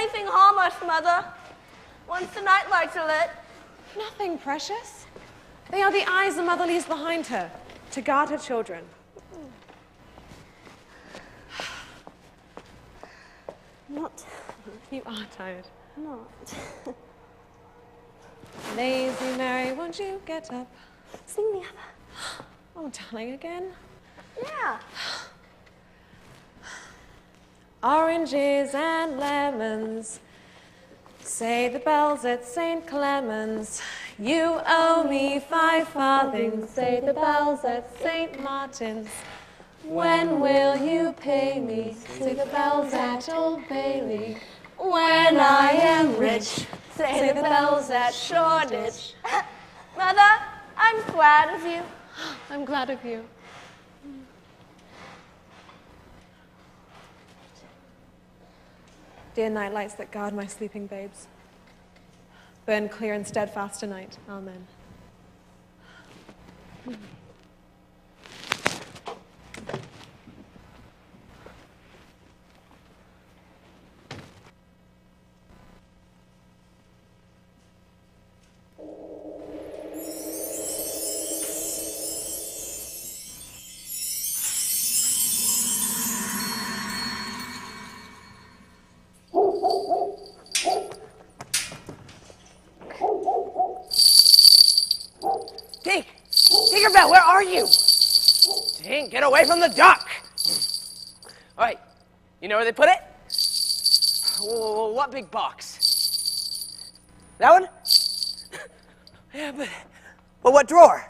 anything harm us, Mother? Once the night lights are lit. Nothing, precious. They are the eyes the mother leaves behind her to guard her children. Not. You are tired. Not. Lazy Mary, won't you get up? Sing the other. Oh, darling, again? Yeah. Oranges and lemons, say the bells at St. Clement's. You owe me 5 farthings, say the bells at St. Martin's. When will you pay me, say the bells at Old Bailey. When I am rich, say the bells at Shoreditch. Mother, I'm glad of you. I'm glad of you. Dear night lights that guard my sleeping babes, burn clear and steadfast tonight. Amen. Tinkerbell, where are you? Tink, get away from the duck! All right, you know where they put it? What big box? That one? Yeah, but what drawer?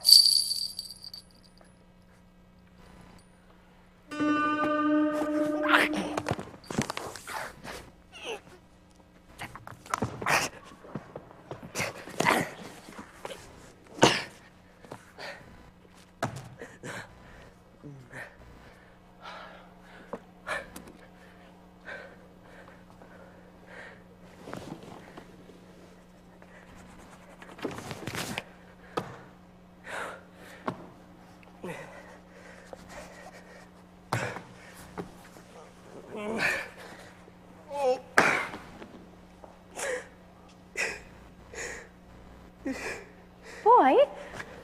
Boy,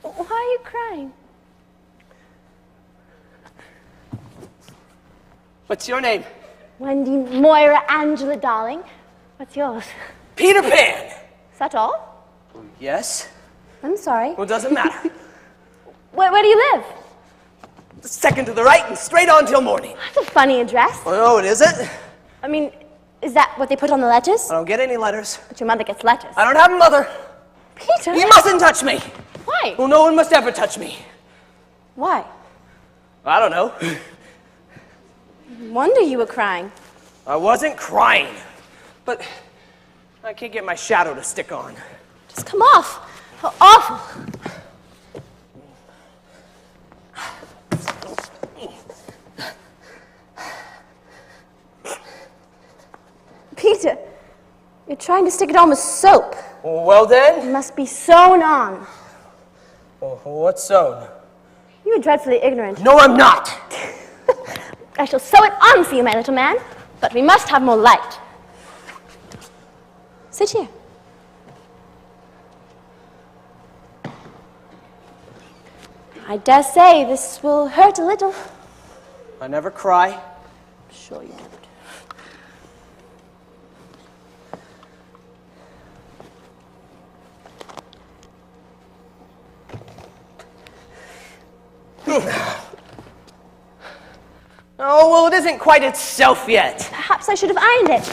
why are you crying? What's your name? Wendy Moira Angela, darling. What's yours? Peter Pan! Is that all? Yes? I'm sorry. Well, it doesn't matter. Where do you live? The second to the right and straight on till morning. That's a funny address. Oh, no, it isn't. I mean, is that what they put on the letters? I don't get any letters. But your mother gets letters. I don't have a mother. Peter! You mustn't touch me. Why? Well, no one must ever touch me. Why? I don't know. No wonder you were crying. I wasn't crying. But I can't get my shadow to stick on. Just come off. How awful. Peter, you're trying to stick it on with soap. Well then? It must be sewn on. Well, what's sewn? You are dreadfully ignorant. No, I'm not. I shall sew it on for you, my little man, but we must have more light. Sit here. I dare say this will hurt a little. I never cry. Sure you don't. Oh, well, it isn't quite itself yet. Perhaps I should have ironed it.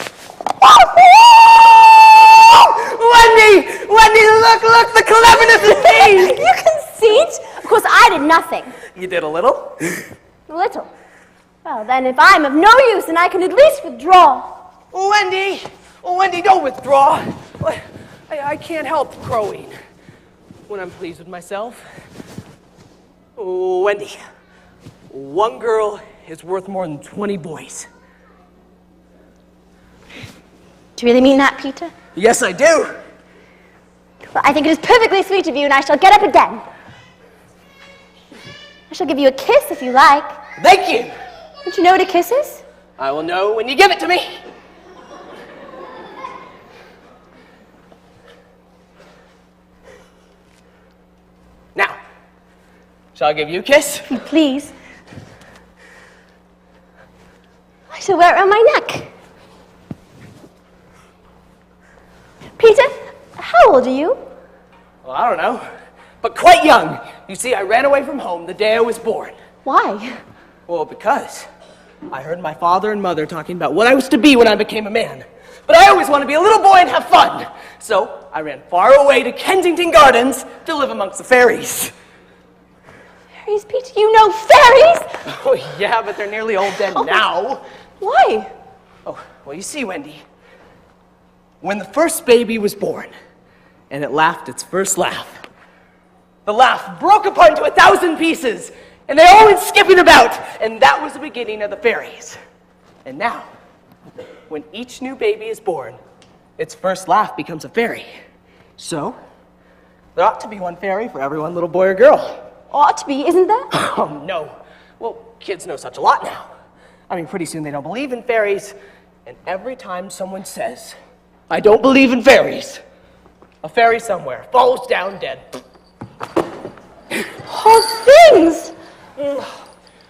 Wendy! Wendy, look, the cleverness is me! You conceit? Of course, I did nothing. You did a little. A little. Well, then, if I'm of no use, then I can at least withdraw. Wendy! Oh, Wendy, don't withdraw. I can't help crowing when I'm pleased with myself. Oh, Wendy, one girl is worth more than 20 boys. Do you really mean that, Peter? Yes, I do. Well, I think it is perfectly sweet of you, and I shall get up again. I shall give you a kiss if you like. Thank you. Don't you know what a kiss is? I will know when you give it to me. Shall I give you a kiss? Please. I shall wear it around my neck. Peter, how old are you? Well, I don't know, but quite young. You see, I ran away from home the day I was born. Why? Well, because I heard my father and mother talking about what I was to be when I became a man. But I always wanted to be a little boy and have fun. So I ran far away to Kensington Gardens to live amongst the fairies. Fairies, Peter? You know fairies? Oh, yeah, but they're nearly all dead now. Why? Oh, well, you see, Wendy, when the first baby was born, and it laughed its first laugh, the laugh broke apart into 1,000 pieces, and they all went skipping about, and that was the beginning of the fairies. And now, when each new baby is born, its first laugh becomes a fairy. So, there ought to be one fairy for every one little boy or girl. Ought to be, isn't there? Oh, no. Well, kids know such a lot now. I mean, pretty soon they don't believe in fairies, and every time someone says, I don't believe in fairies, a fairy somewhere falls down dead. Oh, things! Well,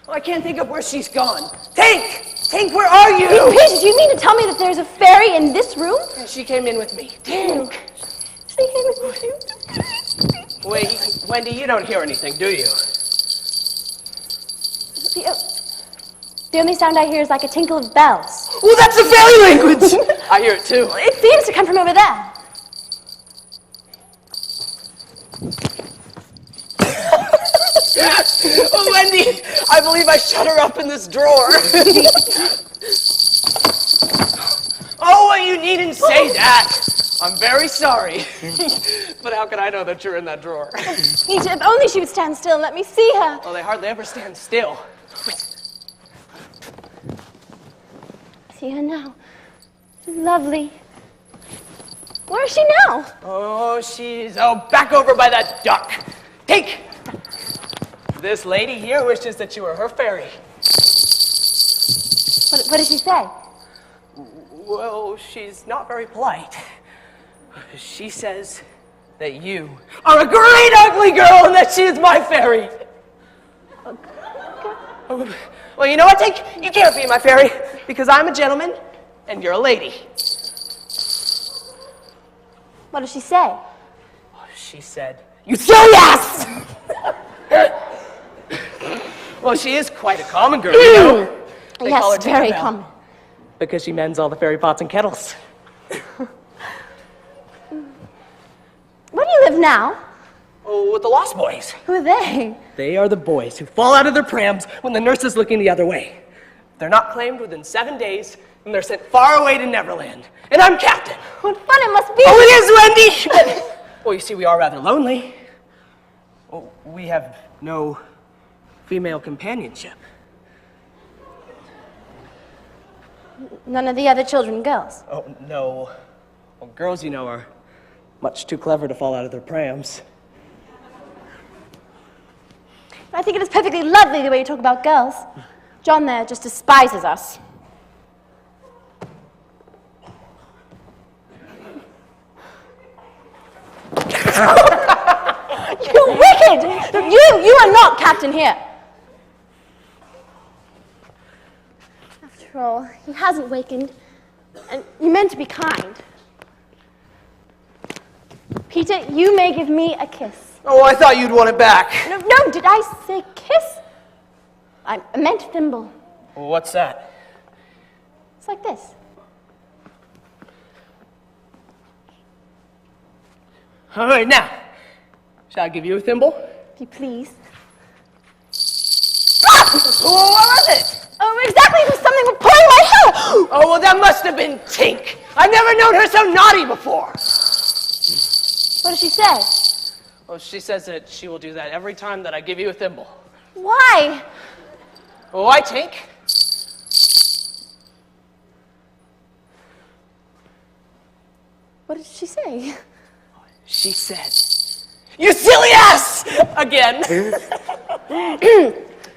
I can't think of where she's gone. Tink, where are you? Peter, do you mean to tell me that there's a fairy in this room? She came in with me. Tink. She came in with you. Wait, Wendy, you don't hear anything, do you? The only sound I hear is like a tinkle of bells. Well, that's the fairy language! I hear it too. It seems to come from over there. Oh, Wendy, I believe I shut her up in this drawer. Oh, well, you needn't say that. I'm very sorry. But how can I know that you're in that drawer? Peter, if only she would stand still and let me see her. Well, they hardly ever stand still. See her now. Lovely. Where is she now? Oh, she's back over by that duck. Take. This lady here wishes that you were her fairy. What did she say? Well, she's not very polite. She says that you are a great ugly girl and that she is my fairy. Well, you know what, Tink? You can't be my fairy because I'm a gentleman and you're a lady. What did she say? She said, you silly ass! Well, she is quite a common girl, you know. They call her Yes, very Tinkerbell common. because she mends all the fairy pots and kettles. Where do you live now? Oh, with the Lost Boys. Who are they? They are the boys who fall out of their prams when the nurse is looking the other way. They're not claimed within 7 days, and they're sent far away to Neverland. And I'm captain. What fun it must be! Oh, it is, Wendy! Well, you see, we are rather lonely. Well, we have no female companionship. None of the other children girls. Oh, no. Well, girls, you know, are much too clever to fall out of their prams. I think it is perfectly lovely the way you talk about girls. John there just despises us. You wicked! You are not captain here. After all, he hasn't wakened, and you meant to be kind. Peter, you may give me a kiss. Oh, I thought you'd want it back. No, did I say kiss? I meant thimble. Well, what's that? It's like this. All right, now, shall I give you a thimble? If you please. Oh, what was it? Oh, exactly, it was something with pulling my hair! Oh, well, that must have been Tink. I've never known her so naughty before. What did she say? Well, she says that she will do that every time that I give you a thimble. Why? Oh, why, Tink? What did she say? She said, you silly ass! Again.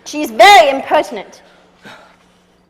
She's very impertinent.